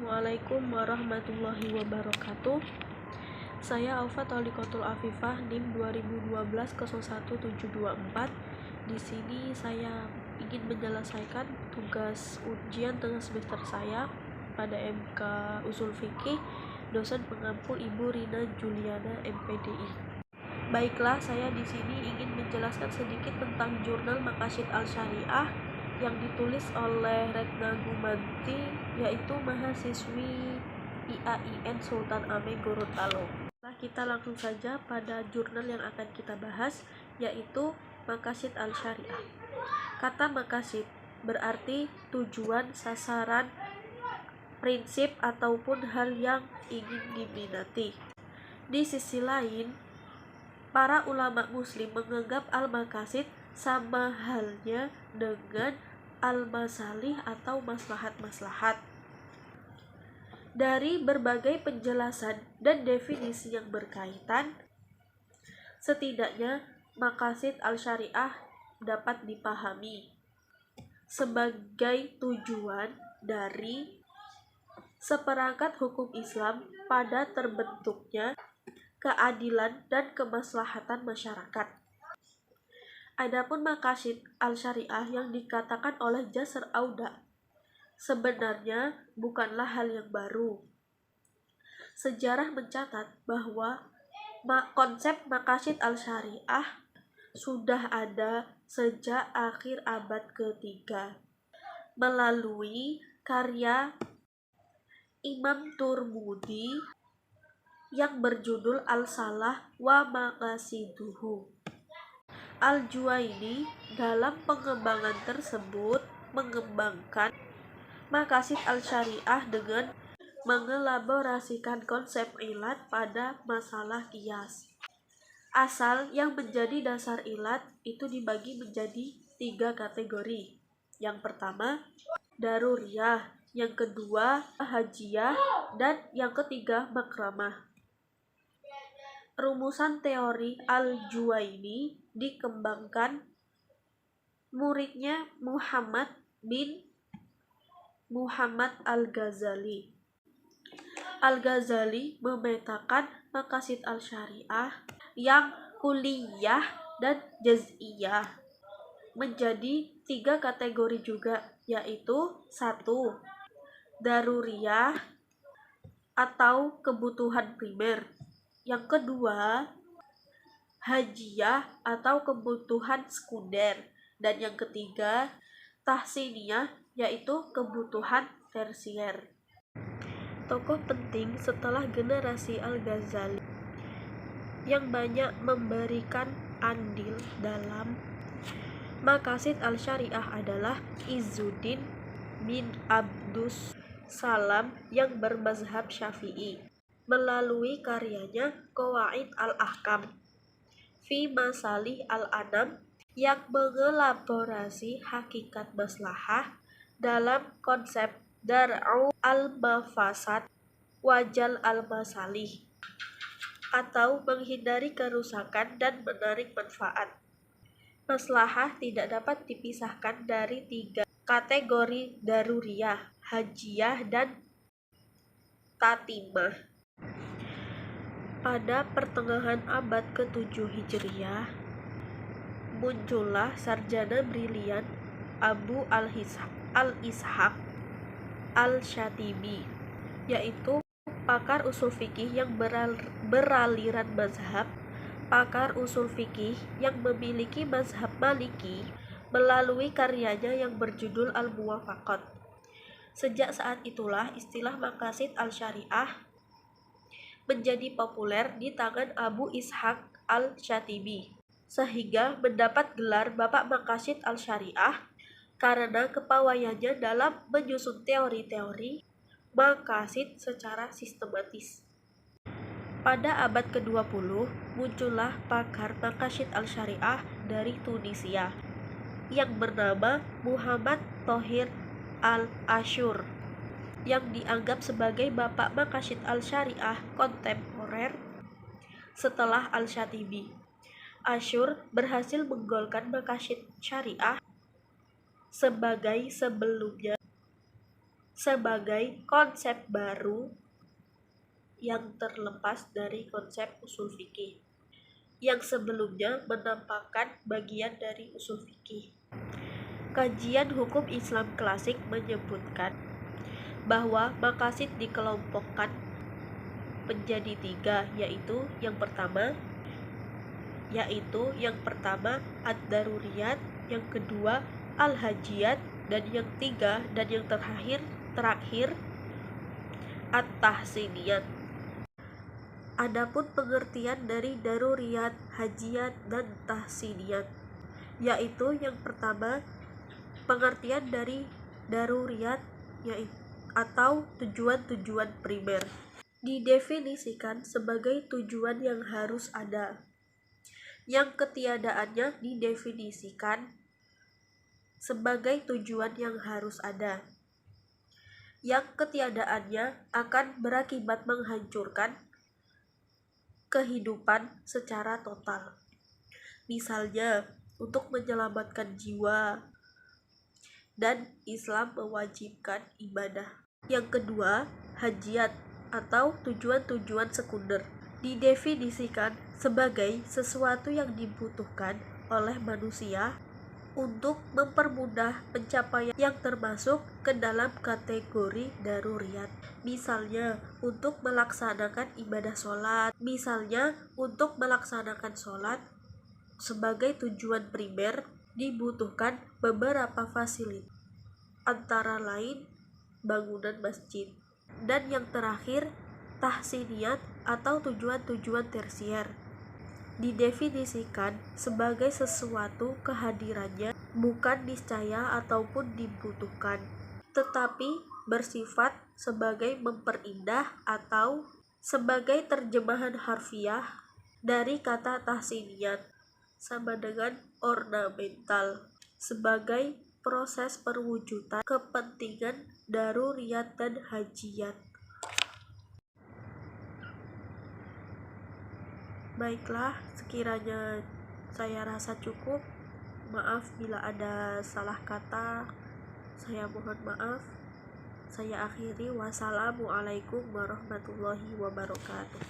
Assalamualaikum warahmatullahi wabarakatuh. Saya Aufa Tolikotul Afifah, NIM 2012-01724. Di sini saya ingin menyelesaikan tugas ujian tengah semester saya pada MK Usul Fikih, dosen pengampu Ibu Rina Juliana MPDI. Baiklah, saya di sini ingin menjelaskan sedikit tentang jurnal Maqasid Al-Syariah yang ditulis oleh Retna Gumanti, yaitu mahasiswi IAIN Sultan Ame Gorontalo. Nah, kita langsung saja pada jurnal yang akan kita bahas, yaitu Maqasid Al-Syariah. Kata maqasid berarti tujuan, sasaran, prinsip, ataupun hal yang ingin diminati. Di sisi lain, para ulama muslim menganggap al-maqasid sama halnya dengan al-masalih atau maslahat-maslahat. Dari berbagai penjelasan dan definisi yang berkaitan, setidaknya maqasid al-syariah dapat dipahami sebagai tujuan dari seperangkat hukum Islam pada terbentuknya keadilan dan kemaslahatan masyarakat. Adapun maqasid al-syariah yang dikatakan oleh Jasr Auda sebenarnya bukanlah hal yang baru. Sejarah mencatat bahwa konsep maqasid al-syariah sudah ada sejak akhir abad ke-3 melalui karya Imam Turmudi yang berjudul Al-Salah wa Maqasiduhu. Al-Juwaini dalam pengembangan tersebut mengembangkan maqasid al-syariah dengan mengelaborasikan konsep ilat pada masalah qiyas. Asal yang menjadi dasar ilat itu dibagi menjadi 3 kategori. Yang pertama, daruriyah, yang kedua, hajiyah, dan yang ketiga, makramah. Rumusan teori Al-Juwaini dikembangkan muridnya Muhammad bin Muhammad Al-Ghazali. Al-Ghazali memetakan maqasid al-syariah yang kulliyah dan jaz'iyah menjadi 3 kategori juga, yaitu 1. Daruriyah atau kebutuhan primer. Yang kedua, hajiyah atau kebutuhan sekunder. Dan yang ketiga, tahsiniyah, yaitu kebutuhan tersier. Tokoh penting setelah generasi Al-Ghazali yang banyak memberikan andil dalam maqasid al-syariah adalah Izzuddin bin Abdus Salam yang bermazhab Syafi'i melalui karyanya Qawaid al-Ahkam fi Masalih al-Anam yang mengelaborasi hakikat maslahah dalam konsep dar'u al-mafasad wajal al-masalih, atau menghindari kerusakan dan menarik manfaat. Maslahah tidak dapat dipisahkan dari 3 kategori daruriyah, hajiyah, dan tatimah. Pada pertengahan abad ke-7 Hijriah, muncullah sarjana brilian Abu al-Ishaq al-Syatibi, yaitu pakar usul fikih yang beraliran mazhab, pakar usul fikih yang memiliki mazhab Maliki melalui karyanya yang berjudul Al-Muwafaqat. Sejak saat itulah istilah maqasid al-syariah menjadi populer di tangan Abu Ishaq al-Syatibi, sehingga mendapat gelar Bapak Maqasid al-Syariah karena kepawaiannya dalam menyusun teori-teori maqasid secara sistematis. Pada abad ke-20, muncullah pakar maqasid al-syariah dari Tunisia yang bernama Muhammad Thohir al-Ashur, yang dianggap sebagai bapak maqasid al-syariah kontemporer setelah al-Syatibi. Ashur berhasil menggolkan maqasid syariah sebagai sebelumnya sebagai konsep baru yang terlepas dari konsep usul fikih yang sebelumnya menampakkan bagian dari usul fikih. Kajian hukum Islam klasik menyebutkan bahwa maqasid dikelompokkan menjadi 3, yaitu yang pertama ad-daruriyat, yang kedua al-hajiyat, dan yang ketiga dan yang terakhir at-tahsiniyat. Adapun pengertian dari daruriyat, hajiyat, dan tahsiniyat, yaitu yang pertama, pengertian dari daruriyat yaitu atau tujuan-tujuan primer didefinisikan sebagai tujuan yang harus ada, yang ketiadaannya didefinisikan sebagai tujuan yang harus ada, yang ketiadaannya akan berakibat menghancurkan kehidupan secara total. Misalnya, untuk menyelamatkan jiwa, dan Islam mewajibkan ibadah. Yang kedua, hajiyat atau tujuan-tujuan sekunder didefinisikan sebagai sesuatu yang dibutuhkan oleh manusia untuk mempermudah pencapaian yang termasuk ke dalam kategori daruriyat. Misalnya, untuk melaksanakan ibadah sholat. Sebagai tujuan primer dibutuhkan beberapa fasilitas, antara lain bangunan masjid. Dan yang terakhir, tahsiniyat atau tujuan-tujuan tersier didefinisikan sebagai sesuatu kehadirannya bukan niscaya ataupun dibutuhkan, tetapi bersifat sebagai memperindah atau sebagai terjemahan harfiah dari kata tahsiniyat, sama dengan ornamental, sebagai proses perwujudan kepentingan daruriyat dan hajiyat. Baiklah, sekiranya saya rasa cukup. Maaf bila ada salah kata, saya mohon maaf. Saya akhiri, wassalamualaikum warahmatullahi wabarakatuh.